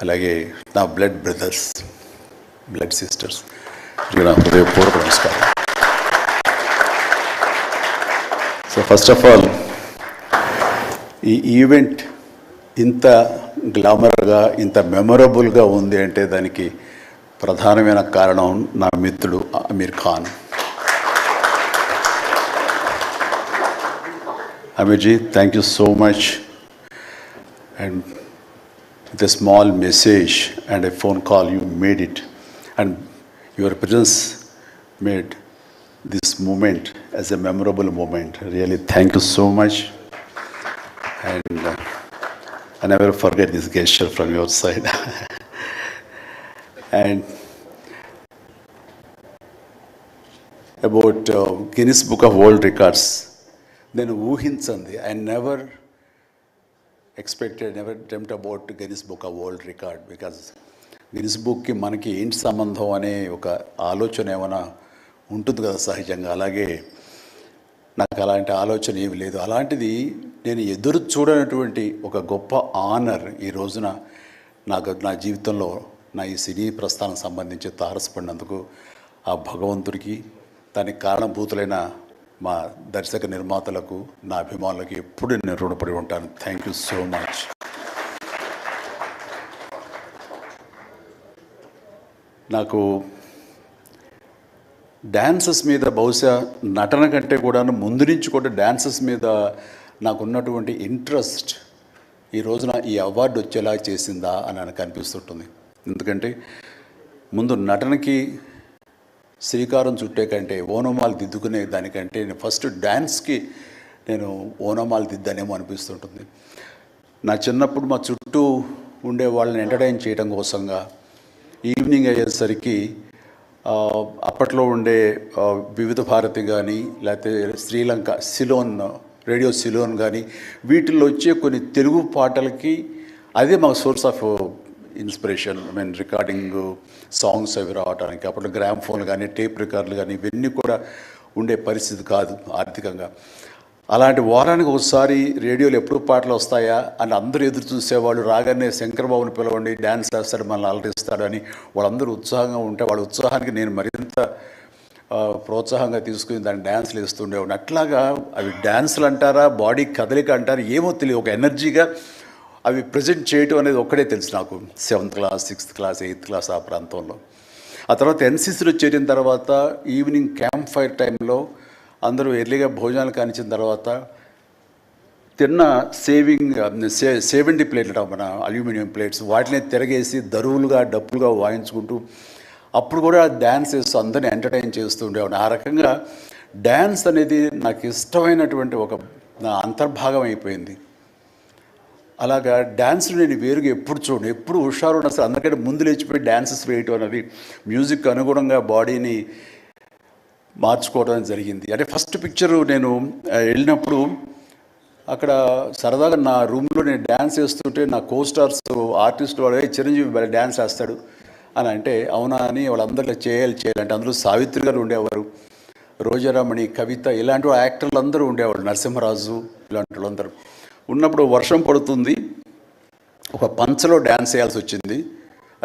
అలాగే నా blood brothers, blood sisters, నా హృదయపూర్వక నమస్కారం. సో ఫస్ట్ ఆఫ్ ఆల్ ఈ ఈవెంట్ ఇంత గ్లామర్గా, ఇంత మెమొరబుల్గా ఉంది అంటే దానికి ప్రధానమైన కారణం నా మిత్రుడు Aamir Khan. Amirji, thank you so much. And with a small message and a phone call, you made it. And your presence made this moment as a memorable moment. Really, thank you so much. And I never forget this gesture from your side. And about Guinness Book of World Records, నేను ఊహించింది. I never expected, never dreamed about Guinness book of world record. Because Guinness బుక్కి మనకి ఏంటి సంబంధం అనే ఒక ఆలోచన ఏమైనా ఉంటుంది కదా సహజంగా. అలాగే నాకు అలాంటి ఆలోచన ఏమి లేదు. అలాంటిది నేను ఎదురు చూడనటువంటి ఒక గొప్ప ఆనర్ ఈ రోజున నా జీవితంలో నా ఈ సినీ ప్రస్థానం సంబంధించి తారసపడినందుకు ఆ భగవంతుడికి, దానికి కారణభూతులైన మా దర్శక నిర్మాతలకు, నా అభిమానులకు ఎప్పుడు నేను రుణపడి ఉంటాను. Thank you so much. నాకు డ్యాన్సెస్ మీద, బహుశా నటన కంటే కూడా ముందు నుంచి కూడా డ్యాన్సెస్ మీద నాకున్నటువంటి ఇంట్రెస్ట్ ఈ రోజున ఈ అవార్డు వచ్చేలా చేసిందా అని నాకు అనిపిస్తుంటుంది. ఎందుకంటే ముందు నటనకి శ్రీకారం చుట్టే కంటే, ఓనమాలు దిద్దుకునే దానికంటే నేను ఫస్ట్ డ్యాన్స్కి నేను ఓనమాలు దిద్దానేమో అనిపిస్తుంటుంది. నా చిన్నప్పుడు మా చుట్టూ ఉండే వాళ్ళని ఎంటర్టైన్ చేయడం కోసంగా ఈవినింగ్ అయ్యేసరికి అప్పట్లో ఉండే వివిధ భారతి కానీ, లేకపోతే శ్రీలంక సిలోన్, రేడియో సిలోన్ కానీ, వీటిల్లో వచ్చే కొన్ని తెలుగు పాటలకి అదే మా source of inspiration. I mean recording songs అవి రావడానికి. అప్పట్లో గ్రామ్ ఫోన్ కానీ, టేప్ రికార్డులు కానీ ఇవన్నీ కూడా ఉండే పరిస్థితి కాదు ఆర్థికంగా. అలాంటి వారానికి ఒకసారి రేడియోలో ఎప్పుడు పాటలు వస్తాయా అని అందరూ ఎదురు చూసేవాళ్ళు. రాగానే శంకర్బాబుని పిలవండి, డ్యాన్స్ చేస్తాడు, మనల్ని అలరిస్తాడని వాళ్ళందరూ ఉత్సాహంగా ఉంటే వాళ్ళ ఉత్సాహానికి నేను మరింత ప్రోత్సాహంగా తీసుకుని దాన్ని డ్యాన్స్లు వేస్తుండేవాడిని. అట్లాగా అవి డ్యాన్సులు అంటారా, బాడీ కదలిక అంటారా ఏమో తెలియదు, ఒక ఎనర్జీగా అవి ప్రజెంట్ చేయటం అనేది ఒక్కడే తెలుసు నాకు. 7th class, 6th class, 8th class ఆ ప్రాంతంలో. ఆ తర్వాత ఎన్సీసీలో చేరిన తర్వాత ఈవినింగ్ క్యాంప్ ఫైర్ టైంలో అందరూ ఎర్లీగా భోజనాలు కానిచ్చిన తర్వాత తిన్న 70 ప్లేట్లు మన అల్యూమినియం ప్లేట్స్, వాటిని తిరగేసి దరువులుగా డప్పులుగా వాయించుకుంటూ అప్పుడు కూడా డ్యాన్స్ చేస్తూ అందరినీ ఎంటర్టైన్ చేస్తూ ఉండేవాడిని. ఆ రకంగా డ్యాన్స్ అనేది నాకు ఇష్టమైనటువంటి ఒక నా అంతర్భాగం అయిపోయింది. అలాగా డ్యాన్స్లు నేను వేరుగా ఎప్పుడు చూడను, ఎప్పుడు హుషారు అసలు అందరికంటే ముందు లేచిపోయి డ్యాన్సెస్ వేయటం అనేది మ్యూజిక్ అనుగుణంగా బాడీని మార్చుకోవడం జరిగింది. అంటే ఫస్ట్ పిక్చరు నేను వెళ్ళినప్పుడు అక్కడ సరదాగా నా రూమ్లో నేను డ్యాన్స్ చేస్తుంటే నా కోస్టార్స్ ఆర్టిస్ట్ వాళ్ళు చిరంజీవి డ్యాన్స్ వేస్తాడు అని అంటే అవునా అని వాళ్ళందరిలో చేయాలంటే అందులో సావిత్రి గారు ఉండేవారు, రోజారామణి, కవిత, ఇలాంటి యాక్టర్లు అందరూ ఉండేవాళ్ళు, నరసింహరాజు ఇలాంటి వాళ్ళందరూ ఉన్నప్పుడు వర్షం పడుతుంది. ఒక పంచలో డ్యాన్స్ వేయాల్సి వచ్చింది.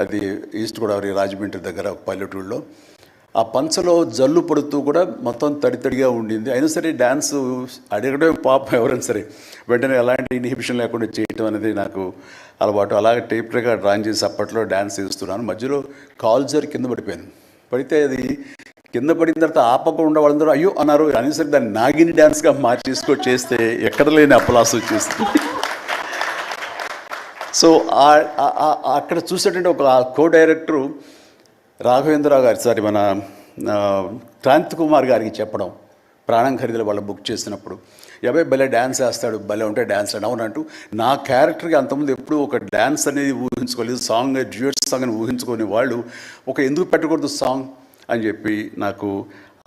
అది ఈస్ట్ గోదావరి రాజమండ్రి దగ్గర పల్లెటూళ్ళలో. ఆ పంచలో జల్లు పడుతూ కూడా మొత్తం తడితడిగా ఉండింది. అయినా సరే డ్యాన్స్ అడగడం పాపం ఎవరైనా సరే వెంటనే ఎలాంటి ఇన్హిబిషన్ లేకుండా చేయటం అనేది నాకు అలవాటు. అలాగే టేప్ రికార్డ్ డ్రాయింగ్ చేసి అప్పట్లో డ్యాన్స్ చేస్తున్నాను. మధ్యలో కాల్జర్ కింద పడిపోయాను. పడితే అది కింద పడిన తర్వాత ఆపకుండా వాళ్ళందరూ అయ్యో అన్నారు. అనేసరి దాన్ని నాగిని డ్యాన్స్గా మార్చేసుకొని చేస్తే ఎక్కడ లేని అప్పలాస్ వచ్చేస్తుంది. సో అక్కడ చూసేటంటే ఒక కో డైరెక్టరు రాఘవేంద్రరావు గారి, సారీ మన క్రాంతి కుమార్ గారికి చెప్పడం, ప్రాణం ఖరీదులు వాళ్ళు బుక్ చేసినప్పుడు, అబ్బాయి భలే డ్యాన్స్ వేస్తాడు, భలే ఉంటే డ్యాన్స్ అని అవునంటూ నా క్యారెక్టర్కి అంతకుముందు ఎప్పుడు ఒక డ్యాన్స్ అనేది ఊహించుకోలేదు. సాంగ్ డ్యూయట్ సాంగ్ అని ఊహించుకునే వాళ్ళు ఒక ఎందుకు పెట్టకూడదు సాంగ్ అని చెప్పి నాకు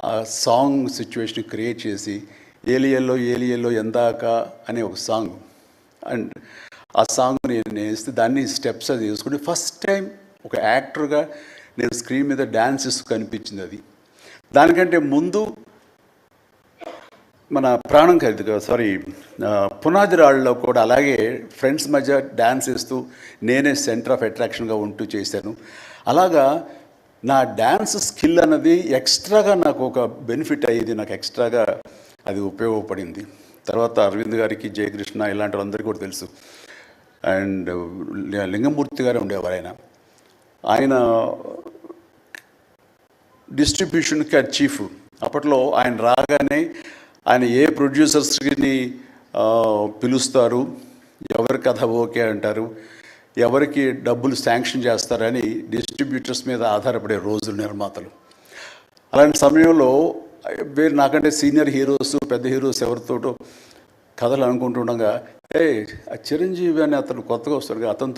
ఆ సాంగ్ సిచ్యువేషన్ క్రియేట్ చేసి ఏలియల్లో ఎందాక అనే ఒక సాంగ్, అండ్ ఆ సాంగ్ నేను వేస్తే దాన్ని స్టెప్స్ అది వేసుకుని ఫస్ట్ టైం ఒక యాక్టర్గా నేను స్క్రీన్ మీద డ్యాన్స్ ఇస్తూ కనిపించింది. అది దానికంటే ముందు మన ప్రాణం ఖరీదు సారీ పునాది రాళ్ళలో కూడా అలాగే ఫ్రెండ్స్ మధ్య డ్యాన్స్ వేస్తూ నేనే సెంటర్ ఆఫ్ అట్రాక్షన్గా ఉంటూ చేశాను. అలాగా నా డ్యాన్స్ స్కిల్ అన్నది ఎక్స్ట్రాగా నాకు ఒక బెనిఫిట్ అయ్యేది, నాకు ఎక్స్ట్రాగా అది ఉపయోగపడింది. తర్వాత అరవింద్ గారికి, జయకృష్ణ ఇలాంటి వాళ్ళందరికీ కూడా తెలుసు. అండ్ లింగమూర్తి గారు ఉండేవారు. ఆయన డిస్ట్రిబ్యూషన్కి చీఫ్. అప్పట్లో ఆయన రాగానే ఆయన ఏ ప్రొడ్యూసర్స్ని పిలుస్తారు, ఎవరి కథ ఓకే అంటారు, ఎవరికి డబ్బులు శాంక్షన్ చేస్తారని డిస్ట్రిబ్యూటర్స్ మీద ఆధారపడే రోజులు నిర్మాతలు. అలాంటి సమయంలో వేరు నాకంటే సీనియర్ హీరోస్, పెద్ద హీరోస్ ఎవరితోటో కథలు అనుకుంటుండగా, చిరంజీవి అని అతను కొత్తగా వస్తాడు, అతనితో